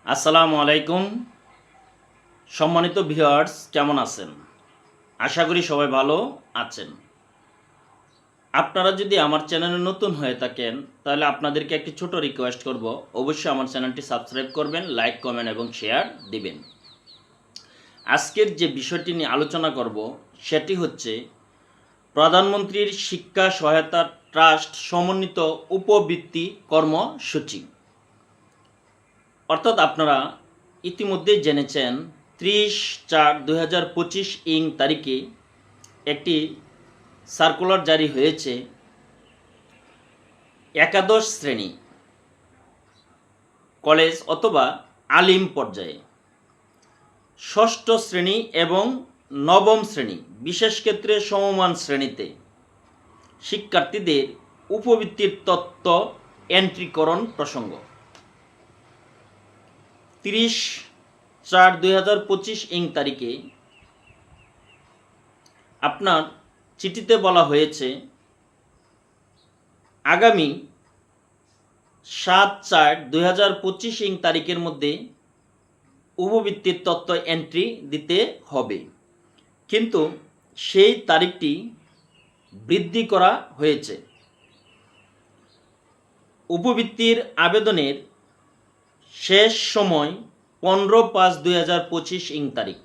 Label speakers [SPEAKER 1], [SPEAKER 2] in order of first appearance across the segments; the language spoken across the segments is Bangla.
[SPEAKER 1] আসসালামু আলাইকুম সম্মানিত ভিউয়ার্স, কেমন আছেন? আশা করি সবাই ভালো আছেন। আপনারা যদি আমার চ্যানেলে নতুন হয়ে থাকেন তাহলে আপনাদেরকে একটি ছোট রিকোয়েস্ট করব, অবশ্যই আমার চ্যানেলটি সাবস্ক্রাইব করবেন, লাইক, কমেন্ট এবং শেয়ার দিবেন। আজকের যে বিষয়টি নিয়ে আলোচনা করব সেটি হচ্ছে প্রধানমন্ত্রীর শিক্ষা সহায়তা ট্রাস্ট সমন্বিত উপবৃত্তি কর্মসূচি। অর্থাৎ আপনারা ইতিমধ্যেই জেনেছেন 30/4/2025 তারিখে একটি সার্কুলার জারি হয়েছে একাদশ শ্রেণী কলেজ অথবা আলিম পর্যায়ে, ষষ্ঠ শ্রেণী এবং নবম শ্রেণী বিশেষ ক্ষেত্রে সমমান শ্রেণীতে শিক্ষার্থীদের উপবৃত্তির তথ্য এন্ট্রিকরণ প্রসঙ্গ। 30/4/2025 তারিখে আপনার চিঠিতে বলা হয়েছে আগামী 7/4/2025 তারিখের মধ্যে উপবৃত্তির তথ্য এন্ট্রি দিতে হবে, কিন্তু সেই তারিখটি বৃদ্ধি করা হয়েছে। উপবৃত্তির আবেদনের শেষ সময় 15/5/2025 তারিখ।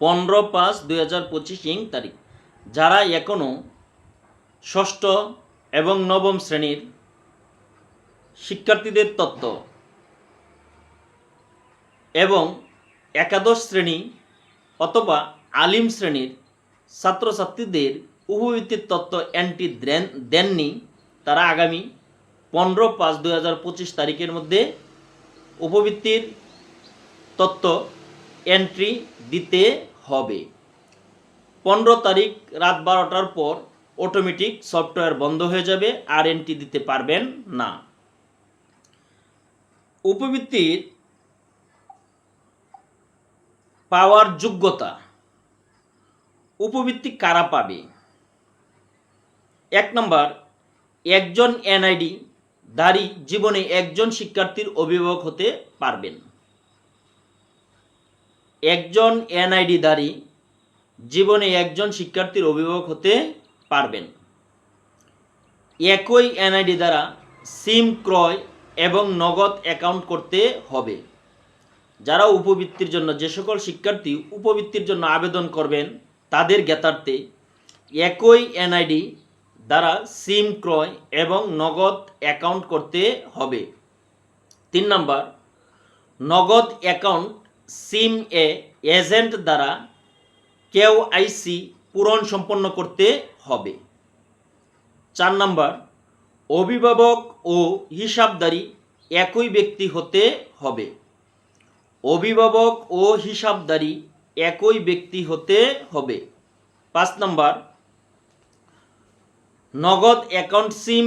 [SPEAKER 1] 15/5/2025 তারিখ। যারা এখনও ষষ্ঠ এবং নবম শ্রেণীর শিক্ষার্থীদের তথ্য এবং একাদশ শ্রেণী অথবা আলিম শ্রেণীর ছাত্রছাত্রীদের উপবৃত্তির তথ্য এন্ট্রি দেননি, তারা আগামী 15/5/2025 তারিখের মধ্যে উপবৃত্তির তথ্য এন্ট্রি দিতে হবে। 15 তারিখ রাত 12টার পর অটোমেটিক সফটওয়্যার বন্ধ হয়ে যাবে, আর এন্ট্রি দিতে পারবেন না। উপবৃত্তির পাওয়ার যোগ্যতা, উপবৃত্তি কারা পাবে? 1 নম্বর, একজন এনআইডি ধারী জীবনে একজন শিক্ষার্থীর অভিভাবক হতে পারবেন। একজন এনআইডি ধারী জীবনে একজন শিক্ষার্থীর অভিভাবক হতে পারবেন। একই এনআইডি দ্বারা সিম ক্রয় এবং নগদ অ্যাকাউন্ট করতে হবে। যারা উপবৃত্তির জন্য, যে সকল শিক্ষার্থী উপবৃত্তির জন্য আবেদন করবেন তাদের জ্ঞাতার্থে একই এনআইডি দ্বারা সিম ক্রয় এবং নগদ অ্যাকাউন্ট করতে হবে। 3 নম্বর, নগদ অ্যাকাউন্ট সিম এজেন্ট দ্বারা কেওআইসি পূরণ সম্পন্ন করতে হবে। 4 নম্বর, অভিভাবক ও হিসাবধারী একই ব্যক্তি হতে হবে। অভিভাবক ও হিসাবধারী একই ব্যক্তি হতে হবে। 5 নম্বর, নগদ অ্যাকাউন্ট সিম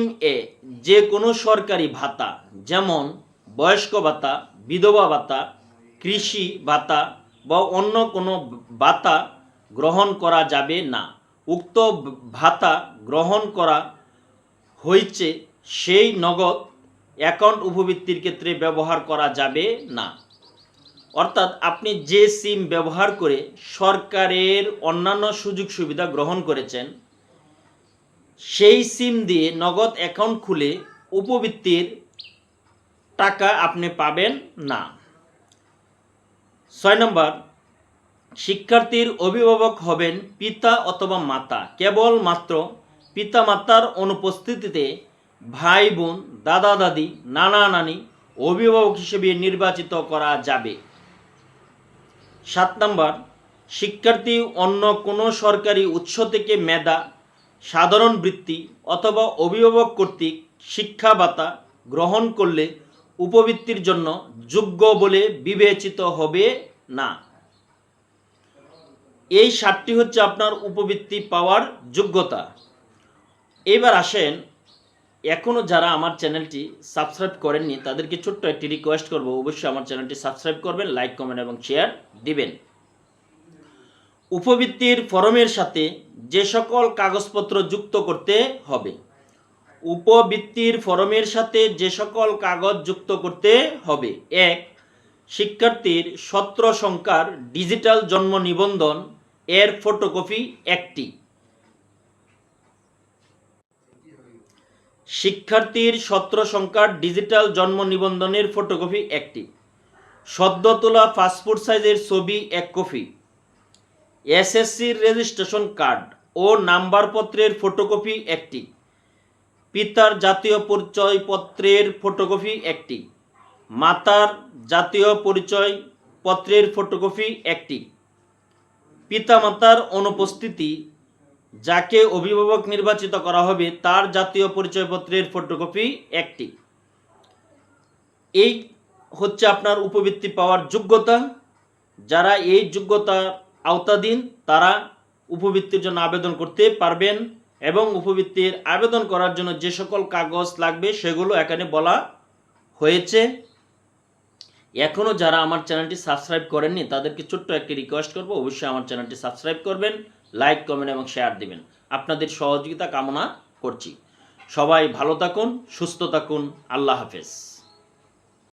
[SPEAKER 1] যে কোনো সরকারি ভাতা যেমন বয়স্ক ভাতা, বিধবা ভাতা, কৃষি ভাতা বা অন্য কোনো ভাতা গ্রহণ করা যাবে না। উক্ত ভাতা গ্রহণ করা হয়েছে সেই নগদ অ্যাকাউন্ট উপবৃত্তির ক্ষেত্রে ব্যবহার করা যাবে না। অর্থাৎ আপনি যে সিম ব্যবহার করে সরকারের অন্যান্য সুযোগ সুবিধা গ্রহণ করেছেন, সেই সিম দিয়ে নগদ অ্যাকাউন্ট খুলে উপবৃত্তির টাকা আপনি পাবেন না। 6 নম্বর, শিক্ষার্থীর অভিভাবক হবেন পিতা অথবা মাতা। কেবলমাত্র পিতা মাতার অনুপস্থিতিতে ভাই বোন, দাদা দাদি, নানা নানি অভিভাবক হিসেবে নির্বাচিত করা যাবে। 7 নম্বর, শিক্ষার্থী অন্য কোনো সরকারি উৎস থেকে মেধা, সাধারণ বৃত্তি অথবা অভিভাবক কর্তৃক শিক্ষা ভাতা গ্রহণ করলে উপবৃত্তির জন্য যোগ্য বলে বিবেচিত হবে না। এই 7টি হচ্ছে আপনার উপবৃত্তি পাওয়ার যোগ্যতা। এবার আসেন, এখনও যারা আমার চ্যানেলটি সাবস্ক্রাইব করেননি তাদেরকে ছোট্ট একটি রিকোয়েস্ট করব, অবশ্যই আমার চ্যানেলটি সাবস্ক্রাইব করবেন, লাইক, কমেন্ট এবং শেয়ার দিবেন। উপবৃত্তির ফর্মের সাথে যে সকল কাগজপত্র যুক্ত করতে হবে। উপবৃত্তির ফর্মের সাথে যে সকল কাগজ যুক্ত করতে হবে: 1 শিক্ষার্থীর সত্র সংখ্যার ডিজিটাল জন্ম নিবন্ধন এর ফটোকপি একটি। শিক্ষার্থীর সত্র সংখ্যার ডিজিটাল জন্ম নিবন্ধনের ফটোকপি একটি। সদ্য তোলা পাসপোর্ট সাইজের ছবি 1 কপি। এসএসসির রেজিস্ট্রেশন কার্ড ও নাম্বারপত্রের ফটোকপি একটি। পিতার জাতীয় পরিচয়পত্রের ফটোকপি একটি। মাতার জাতীয় পরিচয়পত্রের ফটোকপি একটি। পিতামাতার অনুপস্থিতি যাকে অভিভাবক নির্বাচিত করা হবে তার জাতীয় পরিচয়পত্রের ফটোকপি একটি। এই হচ্ছে আপনার উপবৃত্তি পাওয়ার যোগ্যতা। যারা এই যোগ্যতার আওতাধীন তারা উপবৃত্তির জন্য আবেদন করতে পারবেন এবং উপবৃত্তির আবেদন করার জন্য যে সকল কাগজ লাগবে সেগুলো এখানে বলা হয়েছে। এখনও যারা আমার চ্যানেলটি সাবস্ক্রাইব করেননি তাদেরকে ছোট্ট একটি রিকোয়েস্ট করব, অবশ্যই আমার চ্যানেলটি সাবস্ক্রাইব করবেন, লাইক, কমেন্ট এবং শেয়ার দিবেন। আপনাদের সহযোগিতা কামনা করছি। সবাই ভালো থাকুন, সুস্থ থাকুন। আল্লাহ হাফেজ।